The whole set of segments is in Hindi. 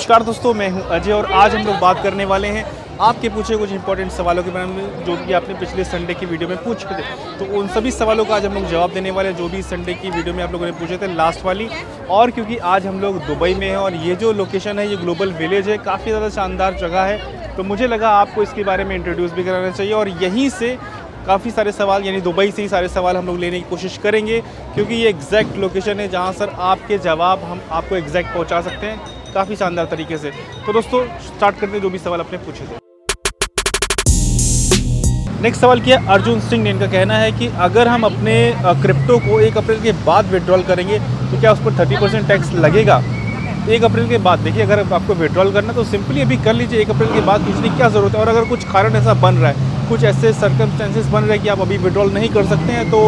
नमस्कार दोस्तों, मैं हूं अजय और आज हम लोग बात करने वाले हैं आपके पूछे कुछ इंपॉर्टेंट सवालों के बारे में जो कि आपने पिछले संडे की वीडियो में पूछे थे। तो उन सभी सवालों का आज हम लोग जवाब देने वाले हैं जो भी संडे की वीडियो में आप लोगों ने पूछे थे लास्ट वाली। और क्योंकि आज हम लोग दुबई में हैं और ये जो लोकेशन है ये ग्लोबल विलेज है, काफ़ी ज़्यादा शानदार जगह है, तो मुझे लगा आपको इसके बारे में इंट्रोड्यूस भी कराना चाहिए। और यहीं से काफ़ी सारे सवाल यानी दुबई से ही सारे सवाल हम लोग लेने की कोशिश करेंगे क्योंकि ये एग्जैक्ट लोकेशन है जहाँ सर आपके जवाब हम आपको एग्जैक्ट पहुँचा सकते हैं काफ़ी शानदार तरीके से। तो दोस्तों स्टार्ट करते हैं जो भी सवाल आपने पूछे थे। नेक्स्ट सवाल किया अर्जुन सिंह ने, इनका कहना है कि अगर हम अपने क्रिप्टो को 1 अप्रैल के बाद विड्रॉल करेंगे तो क्या उस पर 30% टैक्स लगेगा? 1 अप्रैल के बाद देखिए, अगर आपको विड्रॉल करना तो सिंपली अभी कर लीजिए। 1 अप्रैल के बाद पूछने की क्या ज़रूरत है? और अगर कुछ कारण ऐसा बन रहा है, कुछ ऐसे सर्कमस्टेंसेस बन रहे हैं कि आप अभी विड्रॉल नहीं कर सकते हैं, तो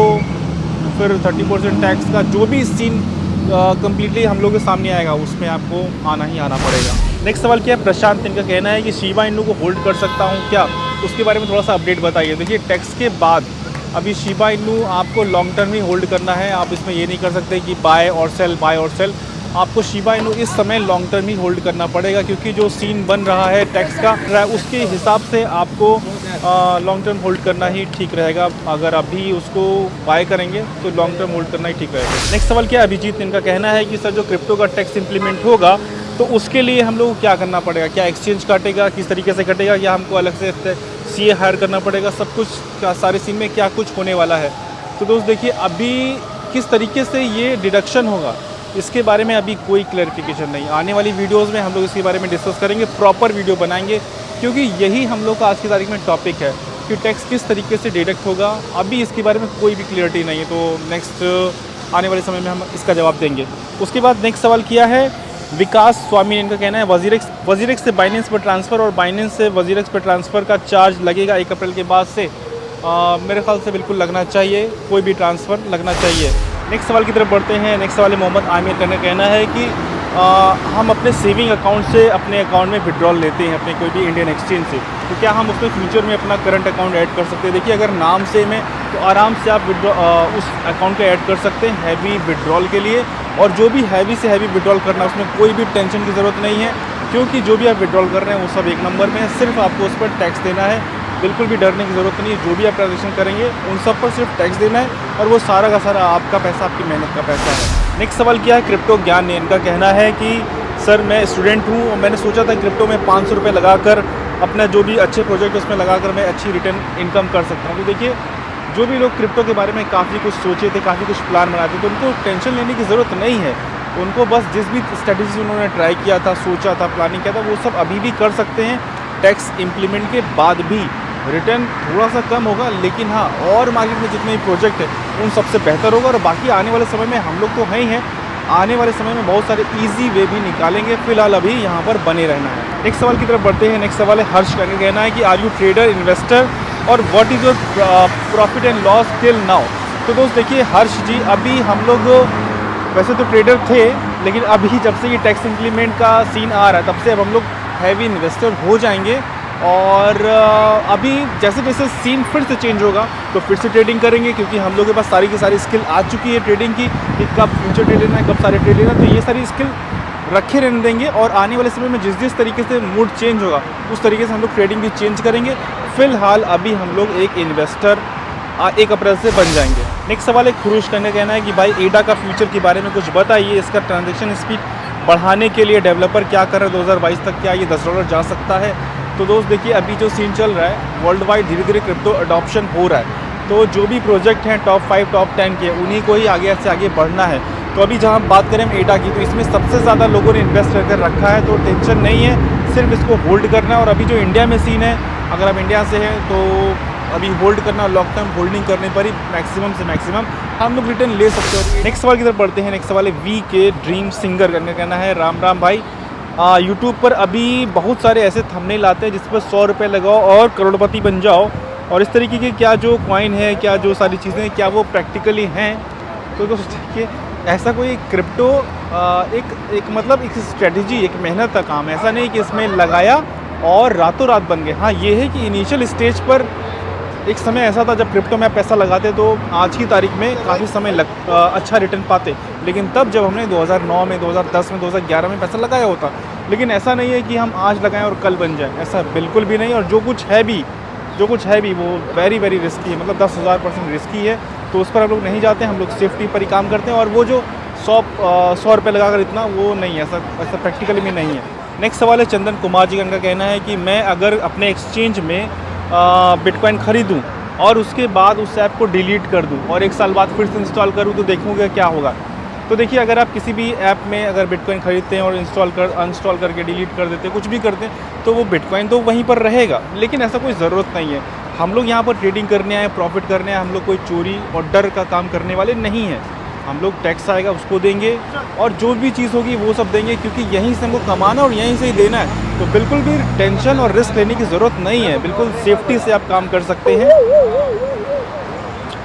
फिर 30% टैक्स का जो भी सीन कम्प्लीटली हम लोग के सामने आएगा उसमें आपको आना ही आना पड़ेगा। नेक्स्ट सवाल क्या है प्रशांत, इनका कहना है कि शिबा इनू को होल्ड कर सकता हूँ क्या? उसके बारे में थोड़ा सा अपडेट बताइए। देखिए टैक्स के बाद अभी शिबा इनू आपको लॉन्ग टर्म ही होल्ड करना है, आप इसमें ये नहीं कर सकते कि बाय और सेल। आपको शिबा इनू इस समय लॉन्ग टर्म ही होल्ड करना पड़ेगा क्योंकि जो सीन बन रहा है टैक्स का उसके हिसाब से आपको लॉन्ग टर्म होल्ड करना ही ठीक रहेगा। अगर अभी उसको बाय करेंगे तो लॉन्ग टर्म होल्ड करना ही ठीक रहेगा। नेक्स्ट सवाल क्या है अभिजीत, इनका कहना है कि सर जो क्रिप्टो का टैक्स इंप्लीमेंट होगा तो उसके लिए हम लोग को क्या करना पड़ेगा? क्या एक्सचेंज काटेगा, किस तरीके से कटेगा, या हमको अलग से CA हायर करना पड़ेगा? सब कुछ क्या सारे सीन में क्या कुछ होने वाला है? तो दोस्त देखिए अभी किस तरीके से ये डिडक्शन होगा इसके बारे में अभी कोई क्लैरिफिकेशन नहीं। आने वाली वीडियोस में हम लोग इसके बारे में डिस्कस करेंगे, प्रॉपर वीडियो बनाएंगे क्योंकि यही हम लोग का आज की तारीख में टॉपिक है कि टैक्स किस तरीके से डिडक्ट होगा। अभी इसके बारे में कोई भी क्लियरिटी नहीं है, तो नेक्स्ट आने वाले समय में हम इसका जवाब देंगे। उसके बाद नेक्स्ट सवाल किया है विकास स्वामी, इनका कहना है वजीरेक्स से बाइनेंस पर ट्रांसफ़र और बाइनेंस से वजीरेक्स पर ट्रांसफ़र का चार्ज लगेगा 1 अप्रैल के बाद से? मेरे ख्याल से बिल्कुल लगना चाहिए, कोई भी ट्रांसफ़र लगना चाहिए। नेक्स्ट सवाल की तरफ बढ़ते हैं। नेक्स्ट सवाल मोहम्मद आमिर का कहना है कि हम अपने सेविंग अकाउंट से अपने अकाउंट में विड्रॉल लेते हैं अपने कोई भी इंडियन एक्सचेंज से, तो क्या हम उसमें फ्यूचर में अपना करंट अकाउंट ऐड कर सकते हैं? देखिए अगर नाम सेम है तो आराम से आप उस अकाउंट को ऐड कर सकते हैं हैवी विड्रॉल के लिए। और जो भी हैवी से हैवी विड्रॉल करना है उसमें कोई भी टेंशन की ज़रूरत नहीं है क्योंकि जो भी आप विड्रॉल कर रहे हैं वो सब 1 नंबर में है। सिर्फ आपको उस पर टैक्स देना है, बिल्कुल भी डरने की ज़रूरत नहीं है। जो भी आप ट्रांजेक्शन करेंगे उन सब पर सिर्फ टैक्स देना है और वो सारा का सारा आपका पैसा, आपकी मेहनत का पैसा है। नेक्स्ट सवाल क्या है क्रिप्टो ज्ञान ने, इनका कहना है कि सर मैं स्टूडेंट हूँ और मैंने सोचा था क्रिप्टो में 500 रुपये लगाकर अपना जो भी अच्छे प्रोजेक्ट उसमें लगाकर मैं अच्छी रिटर्न इनकम कर सकता हूँ। तो देखिए जो भी लोग क्रिप्टो के बारे में काफ़ी कुछ सोचे थे, काफ़ी कुछ प्लान बनाते थे, तो उनको टेंशन लेने की ज़रूरत नहीं है। उनको बस जिस भी स्ट्रेटेजी उन्होंने ट्राई किया था, सोचा था, प्लानिंग किया था, वो सब अभी भी कर सकते हैं। टैक्स इम्प्लीमेंट के बाद भी रिटर्न थोड़ा सा कम होगा, लेकिन हाँ और मार्केट में जितने भी प्रोजेक्ट है उन सबसे बेहतर होगा। और बाकी आने वाले समय में हम लोग तो हैं ही हैं, आने वाले समय में बहुत सारे इजी वे भी निकालेंगे। फिलहाल अभी यहाँ पर बने रहना है। नेक्स्ट सवाल की तरफ बढ़ते हैं। नेक्स्ट सवाल है हर्ष का कहना है कि आर यू ट्रेडर, इन्वेस्टर और what is your profit and loss till now? तो दोस्त देखिए हर्ष जी, अभी हम लोग वैसे तो ट्रेडर थे लेकिन अभी जब से ये टैक्स इम्प्लीमेंट का सीन आ रहा है तब से अब हम लोग हैवी इन्वेस्टर हो जाएंगे। और अभी जैसे जैसे सीन फिर से चेंज होगा तो फिर से ट्रेडिंग करेंगे क्योंकि हम लोग के पास सारी की सारी स्किल आ चुकी है ट्रेडिंग की कि कब फ्यूचर ट्रेड लेना है, कब सारे ट्रेड लेना है। तो ये सारी स्किल रखे रहने देंगे और आने वाले समय में जिस जिस तरीके से मूड चेंज होगा उस तरीके से हम लोग ट्रेडिंग भी चेंज करेंगे। फ़िलहाल अभी हम लोग एक इन्वेस्टर 1 अप्रैल से बन जाएंगे। नेक्स्ट सवाल एक खुरूश करने का कहना है कि भाई एडा का फ्यूचर के बारे में कुछ बताइए, इसका ट्रांजेक्शन स्पीड बढ़ाने के लिए डेवलपर क्या कर रहे हैं 2022 तक, क्या ये $10 जा सकता है? तो दोस्त देखिए अभी जो सीन चल रहा है वर्ल्ड वाइड धीरे धीरे क्रिप्टो अडॉप्शन हो रहा है, तो जो भी प्रोजेक्ट हैं टॉप 5 टॉप 10 के उन्हीं को ही आगे से आगे बढ़ना है। तो अभी जहाँ हम बात करें एडा की तो इसमें सबसे ज़्यादा लोगों ने इन्वेस्ट कर रखा है, तो टेंशन नहीं है, सिर्फ इसको होल्ड करना है। और अभी जो इंडिया में सीन है, अगर आप इंडिया से हैं तो अभी होल्ड करना, लॉन्ग टर्म होल्डिंग करने पर ही मैक्सिमम से मैक्सिमम हम लोग रिटर्न ले सकते हो। नेक्स्ट सवाल की तरफ बढ़ते हैं। नेक्स्ट सवाल है वी के ड्रीम सिंगर का कहना है राम राम भाई, यूट्यूब पर अभी बहुत सारे ऐसे थंबनेल आते हैं जिस पर 100 रुपये लगाओ और करोड़पति बन जाओ, और इस तरीके के क्या जो कॉइन है, क्या जो सारी चीज़ें क्या वो प्रैक्टिकली हैं? तो दोस्तों देखिए ऐसा कोई क्रिप्टो एक मतलब एक स्ट्रेटजी, एक मेहनत का काम है। ऐसा नहीं कि इसमें लगाया और रातों रात बन गए। हाँ ये है कि इनिशियल स्टेज पर एक समय ऐसा था जब क्रिप्टो में आप पैसा लगाते तो आज की तारीख में काफ़ी समय अच्छा रिटर्न पाते, लेकिन तब जब हमने 2009 में, 2010 में, 2011 में पैसा लगाया होता। लेकिन ऐसा नहीं है कि हम आज लगाएं और कल बन जाए, ऐसा बिल्कुल भी नहीं। और जो कुछ है भी वो वेरी वेरी रिस्की है, मतलब 10,000% रिस्की है। तो उस पर हम लोग नहीं जाते, हम लोग सेफ्टी पर ही काम करते हैं। और वो जो 100 रुपये लगाकर इतना, वो नहीं है, ऐसा प्रैक्टिकली में नहीं है। नेक्स्ट सवाल है चंदन कुमार जी का। इनका कहना है कि मैं अगर अपने एक्सचेंज में बिटकॉइन ख़रीदूँ और उसके बाद उस ऐप को डिलीट कर दूँ और 1 साल बाद फिर से इंस्टॉल करूँ तो देखूँगा क्या होगा। तो देखिए, अगर आप किसी भी ऐप में अगर बिटकॉइन ख़रीदते हैं और अनइंस्टॉल करके डिलीट कर देते हैं, कुछ भी करते हैं, तो वो बिटकॉइन तो वहीं पर रहेगा। लेकिन ऐसा कोई ज़रूरत नहीं है। हम लोग यहाँ पर ट्रेडिंग करने आए, प्रॉफिट करने आए, हम लोग कोई चोरी और डर का काम करने वाले नहीं हैं। हम लोग टैक्स आएगा उसको देंगे और जो भी चीज़ होगी वो सब देंगे, क्योंकि यहीं से हमको कमाना और यहीं से ही देना है। तो बिल्कुल भी टेंशन और रिस्क लेने की ज़रूरत नहीं है, बिल्कुल सेफ्टी से आप काम कर सकते हैं।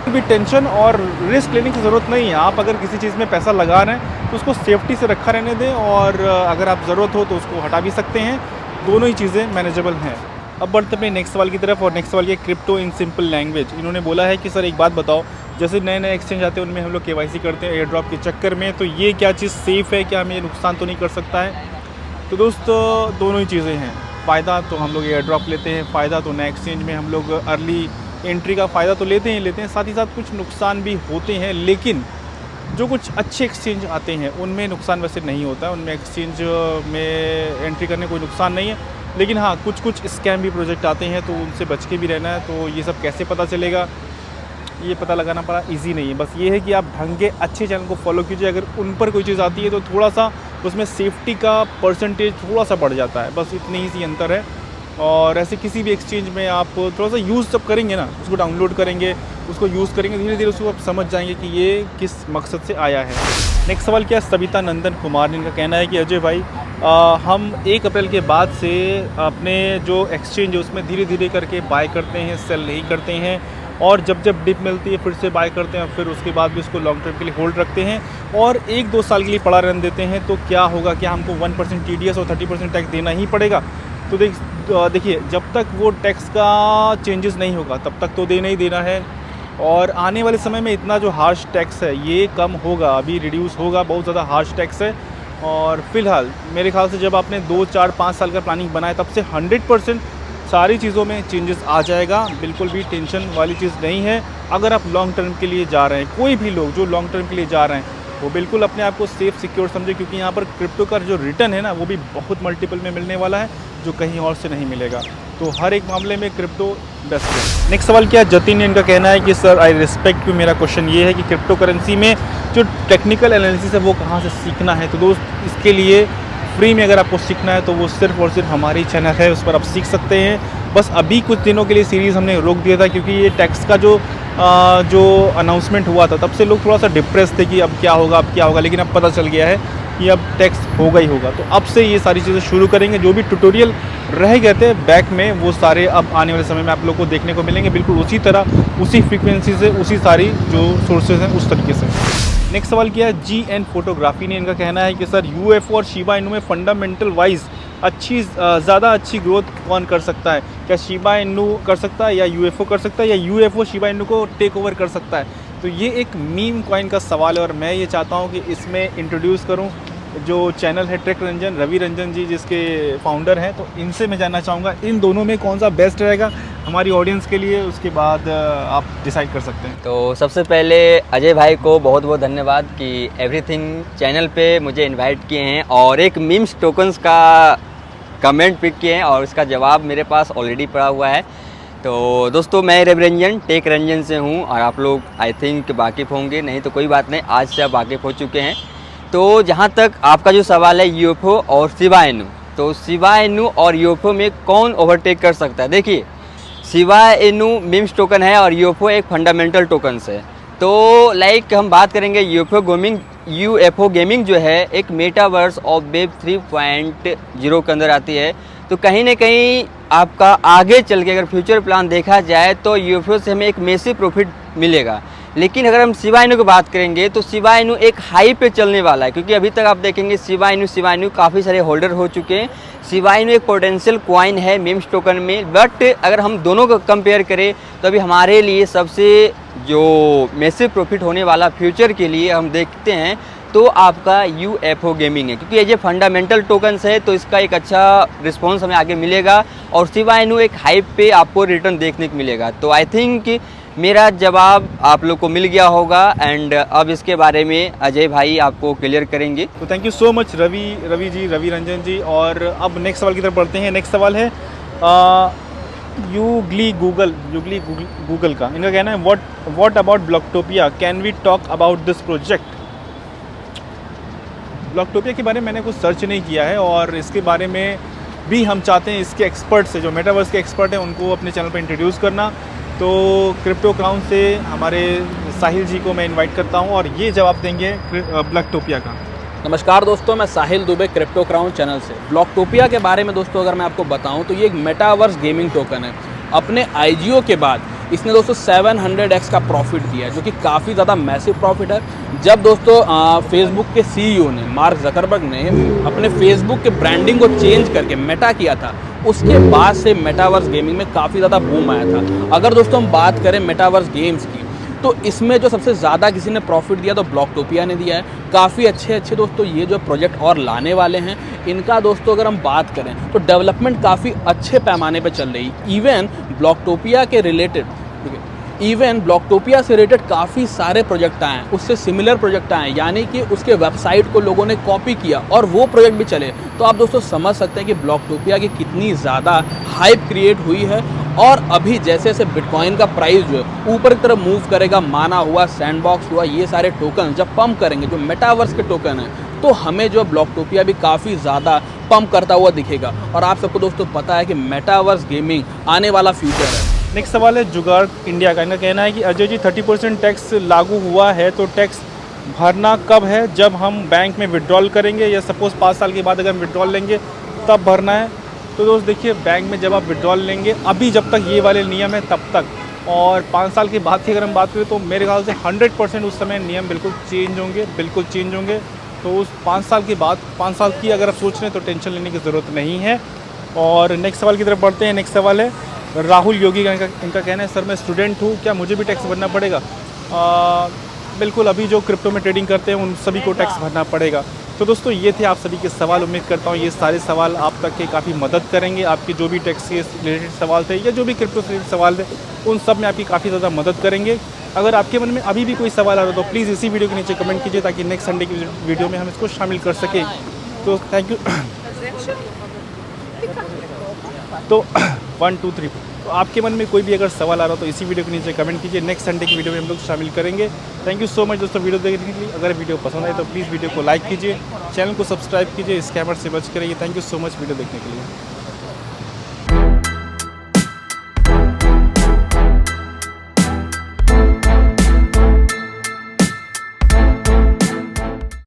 भी टेंशन और रिस्क लेने की ज़रूरत नहीं है। आप अगर किसी चीज़ में पैसा लगा रहे हैं तो उसको सेफ्टी से रखा रहने दें, और अगर आप ज़रूरत हो तो उसको हटा भी सकते हैं। दोनों ही चीज़ें मैनेजेबल हैं। अब बढ़ते अपने नेक्स्ट सवाल की तरफ, और नेक्स्ट सवाल ये क्रिप्टो इन सिंपल लैंग्वेज। इन्होंने बोला है कि सर एक बात बताओ, जैसे नए नए एक्सचेंज आते हैं उनमें हम लोग KYC करते हैं एयर ड्रॉप के चक्कर में, तो ये क्या चीज़ सेफ़ है, क्या हमें ये नुकसान तो नहीं कर सकता है? तो दोस्तों, दोनों ही चीज़ें हैं। फ़ायदा तो हम लोग एयर ड्रॉप लेते हैं, फ़ायदा तो नए एक्सचेंज में हम लोग अर्ली एंट्री का फ़ायदा तो लेते हैं, साथ ही साथ कुछ नुकसान भी होते हैं। लेकिन जो कुछ अच्छे एक्सचेंज आते हैं उनमें नुकसान वैसे नहीं होता है, उनमें एक्सचेंज में एंट्री करने कोई नुकसान नहीं है। लेकिन हाँ, कुछ स्कैम भी प्रोजेक्ट आते हैं, तो उनसे बच के भी रहना है। तो ये सब कैसे पता चलेगा, ये पता लगाना बड़ा इजी नहीं है। बस ये है कि आप ढंग के अच्छे चैनल को फॉलो कीजिए। अगर उन पर कोई चीज़ आती है तो थोड़ा सा उसमें सेफ्टी का परसेंटेज थोड़ा सा बढ़ जाता है, बस इतनी ही सी अंतर है। और ऐसे किसी भी एक्सचेंज में आप थोड़ा सा यूज़ जब करेंगे ना, उसको डाउनलोड करेंगे, उसको यूज़ करेंगे, धीरे धीरे उसको आप समझ जाएंगे कि ये किस मकसद से आया है। नेक्स्ट सवाल क्या है, सविता नंदन कुमार, जिनका कहना है कि अजय भाई, हम 1 अप्रैल के बाद से अपने जो एक्सचेंज है उसमें धीरे धीरे करके बाय करते हैं, सेल नहीं करते हैं, और जब जब डिप मिलती है फिर से बाय करते हैं, फिर उसके बाद भी उसको लॉन्ग टर्म के लिए होल्ड रखते हैं और 1-2 साल के लिए पड़ा रहने देते हैं। तो क्या होगा, क्या हमको 1% TDS और 30% टैक्स देना ही पड़ेगा? तो देखिए, जब तक वो टैक्स का चेंजेस नहीं होगा तब तक तो देना ही देना है। और आने वाले समय में इतना जो हार्श टैक्स है ये कम होगा, अभी रिड्यूस होगा, बहुत ज़्यादा हार्श टैक्स है। और फिलहाल मेरे ख्याल से जब आपने 2, 4, 5 साल का प्लानिंग बनाया तब से 100% सारी चीज़ों में चेंजेस आ जाएगा। बिल्कुल भी टेंशन वाली चीज़ नहीं है। अगर आप लॉन्ग टर्म के लिए जा रहे हैं, कोई भी लोग जो लॉन्ग टर्म के लिए जा रहे हैं, वो बिल्कुल अपने आप को सेफ सिक्योर समझे, क्योंकि यहाँ पर क्रिप्टो का जो रिटर्न है ना, वो भी बहुत मल्टीपल में मिलने वाला है, जो कहीं और से नहीं मिलेगा। तो हर एक मामले में क्रिप्टो बेस्ट है। नेक्स्ट सवाल क्या है, जतिन, इनका कहना है कि सर आई रिस्पेक्ट यू। मेरा क्वेश्चन ये है कि क्रिप्टो करेंसी में जो टेक्निकल एनालिसिस है वो कहाँ से सीखना है? तो दोस्त, इसके लिए फ्री में अगर आपको सीखना है तो वो सिर्फ और सिर्फ हमारी चैनल है, उस पर आप सीख सकते हैं। बस अभी कुछ दिनों के लिए सीरीज़ हमने रोक दिया था, क्योंकि ये टैक्स का जो अनाउंसमेंट हुआ था तब से लोग थोड़ा सा डिप्रेस थे कि अब क्या होगा, लेकिन अब पता चल गया है कि अब टैक्स होगा ही होगा। तो अब से ये सारी चीज़ें शुरू करेंगे। जो भी ट्यूटोरियल रह गए थे बैक में, वो सारे अब आने वाले समय में आप लोग को देखने को मिलेंगे, बिल्कुल उसी तरह, उसी फ्रीक्वेंसी से, उसी सारी जो सोर्सेज हैं उस तरीके से। नेक्स्ट सवाल किया है GN फोटोग्राफी ने। इनका कहना है कि सर UFO और शिबा इनू में फंडामेंटल वाइज ज़्यादा अच्छी ग्रोथ कौन कर सकता है? क्या शिबा इनू कर सकता है, या UFO कर सकता है, या UFO शिबा इनू को टेक ओवर कर सकता है? तो ये एक मीम कॉइन का सवाल है, और मैं ये चाहता हूँ कि इसमें इंट्रोड्यूस करूँ जो चैनल है ट्रेक रंजन, रवि रंजन जी, जिसके फाउंडर हैं। तो इनसे मैं जानना चाहूँगा इन दोनों में कौन सा बेस्ट रहेगा हमारी ऑडियंस के लिए, उसके बाद आप डिसाइड कर सकते हैं। तो सबसे पहले अजय भाई को बहुत बहुत धन्यवाद कि एवरीथिंग चैनल पे मुझे इनवाइट किए हैं और एक मीम्स टोकन्स का कमेंट पिक किए हैं, और उसका जवाब मेरे पास ऑलरेडी पड़ा हुआ है। तो दोस्तों, मैं रवि रंजन टेक रंजन से हूँ, और आप लोग आई थिंक वाकिफ़ होंगे, नहीं तो कोई बात नहीं, आज से आप वाकिफ़ हो चुके हैं। तो जहाँ तक आपका जो सवाल है UFO और शिबा इनू, तो शिबा इनू और UFO में कौन ओवरटेक कर सकता है? देखिए, शिबा इनू मीम्स टोकन है और UFO एक फंडामेंटल टोकन्स है। तो लाइक हम बात करेंगे UFO गेमिंग जो है एक मेटावर्स ऑफ वेब 3.0 के अंदर आती है। तो कहीं ना कहीं आपका आगे चल के अगर फ्यूचर प्लान देखा जाए तो UFO से हमें एक मेसिव प्रॉफिट मिलेगा, लेकिन अगर हम शिबा इनू की बात करेंगे तो शिबा इनू एक हाई पे चलने वाला है, क्योंकि अभी तक आप देखेंगे शिबा इनू काफ़ी सारे होल्डर हो चुके हैं। शिबा इनू एक पोटेंशियल कॉइन है मीम्स टोकन में, बट अगर हम दोनों को कंपेयर करें तो अभी हमारे लिए सबसे जो मैसिव प्रॉफिट होने वाला फ्यूचर के लिए हम देखते हैं तो आपका UFO गेमिंग है, क्योंकि ये जो फंडामेंटल टोकन्स है तो इसका एक अच्छा रिस्पॉन्स हमें आगे मिलेगा और शिबा इनू एक हाइप पे आपको रिटर्न देखने को मिलेगा। तो आई थिंक मेरा जवाब आप लोग को मिल गया होगा एंड अब इसके बारे में अजय भाई आपको क्लियर करेंगे। तो thank you so much Ravi ji, Ravi Ranjan ji. और अब नेक्स्ट सवाल की तरफ बढ़ते हैं। नेक्स्ट सवाल है यूगली गूगल का। इनका कहना है what about Blocktopia, can we talk about this project. Blocktopia के बारे में मैंने कुछ सर्च नहीं किया है और इसके बारे में भी हम चाहते हैं इसके एक्सपर्ट से, जो मेटावर्स के एक्सपर्ट हैं, उनको अपने चैनल पर इंट्रोड्यूस करना। तो क्रिप्टो क्राउन से हमारे साहिल जी को मैं इनवाइट करता हूं और ये जवाब देंगे ब्लॉकटोपिया का। नमस्कार दोस्तों, मैं साहिल दुबे क्रिप्टो क्राउन चैनल से। ब्लॉकटोपिया के बारे में दोस्तों अगर मैं आपको बताऊं तो ये एक मेटावर्स गेमिंग टोकन है। अपने IGO के बाद इसने दोस्तों 700x का प्रॉफिट दिया है, जो कि काफ़ी ज़्यादा मैसिव प्रॉफिट है। जब दोस्तों फेसबुक के CEO ने, मार्क जकरबर्ग ने अपने फेसबुक के ब्रांडिंग को चेंज करके मेटा किया था, उसके बाद से मेटावर्स गेमिंग में काफ़ी ज़्यादा बूम आया था। अगर दोस्तों हम बात करें मेटावर्स गेम्स की तो इसमें जो सबसे ज़्यादा किसी ने प्रॉफिट दिया तो ब्लॉकटोपिया ने दिया है। काफ़ी अच्छे दोस्तों ये जो प्रोजेक्ट और लाने वाले हैं इनका दोस्तों अगर हम बात करें तो डेवलपमेंट काफ़ी अच्छे पैमाने पे चल रही। इवन ब्लॉकटोपिया से रिलेटेड काफ़ी सारे प्रोजेक्ट आए हैं, उससे सिमिलर प्रोजेक्ट आए हैं, यानी कि उसके वेबसाइट को लोगों ने कॉपी किया और वो प्रोजेक्ट भी चले। तो आप दोस्तों समझ सकते हैं कि ब्लॉकटोपिया की कितनी ज़्यादा हाइप क्रिएट हुई है। और अभी जैसे जैसे बिटकॉइन का प्राइस जो है ऊपर की तरफ मूव करेगा, माना हुआ, सैंडबॉक्स हुआ, ये सारे टोकन जब पंप करेंगे, जो मेटावर्स के टोकन हैं, तो हमें जो ब्लॉकटोपिया भी काफ़ी ज़्यादा पंप करता हुआ दिखेगा। और आप सबको दोस्तों पता है कि मेटावर्स गेमिंग आने वाला फ्यूचर है। नेक्स्ट सवाल है जुगाड़ इंडिया का। इनका कहना है कि अजय जी 30% टैक्स लागू हुआ है तो टैक्स भरना कब है, जब हम बैंक में विड्रॉल करेंगे या सपोज़ 5 साल के बाद अगर हम विड्रॉल लेंगे तब भरना है। तो दोस्त देखिए, बैंक में जब आप विड्रॉल लेंगे, अभी जब तक ये वाले नियम है तब तक, और 5 साल के बाद की अगर हम बात करें तो मेरे ख्याल से 100% उस समय नियम बिल्कुल चेंज होंगे। तो उस 5 साल के बाद, 5 साल की अगर आप सोच रहे हैं तो टेंशन लेने की ज़रूरत नहीं है। और नेक्स्ट सवाल की तरफ बढ़ते हैं। नेक्स्ट सवाल है राहुल योगी का। इनका कहना है सर मैं स्टूडेंट हूँ, क्या मुझे भी टैक्स भरना पड़ेगा। बिल्कुल, अभी जो क्रिप्टो में ट्रेडिंग करते हैं उन सभी को टैक्स भरना पड़ेगा। तो दोस्तों ये थे आप सभी के सवाल। उम्मीद करता हूँ ये सारे सवाल आप तक के काफ़ी मदद करेंगे। आपके जो भी टैक्स के रिलेटेड सवाल थे या जो भी क्रिप्टो से रिलेटेड सवाल थे, उन सब में आपकी काफ़ी ज़्यादा मदद करेंगे। अगर आपके मन में अभी भी कोई सवाल आ रहा हो तो प्लीज़ इसी वीडियो के नीचे कमेंट कीजिए, ताकि नेक्स्ट संडे की वीडियो में हम इसको शामिल कर सकें। तो थैंक यू। तो 1 2 3 तो आपके मन में कोई भी अगर सवाल आ रहा हो तो इसी वीडियो के नीचे कमेंट कीजिए। नेक्स्ट संडे की वीडियो में हम लोग शामिल करेंगे। थैंक यू सो मच दोस्तों वीडियो देखने के लिए। अगर वीडियो पसंद आए तो प्लीज़ वीडियो को लाइक कीजिए, चैनल को सब्सक्राइब कीजिए, स्कैमर से बच के रहिए। Thank you so much video देखने के लिए।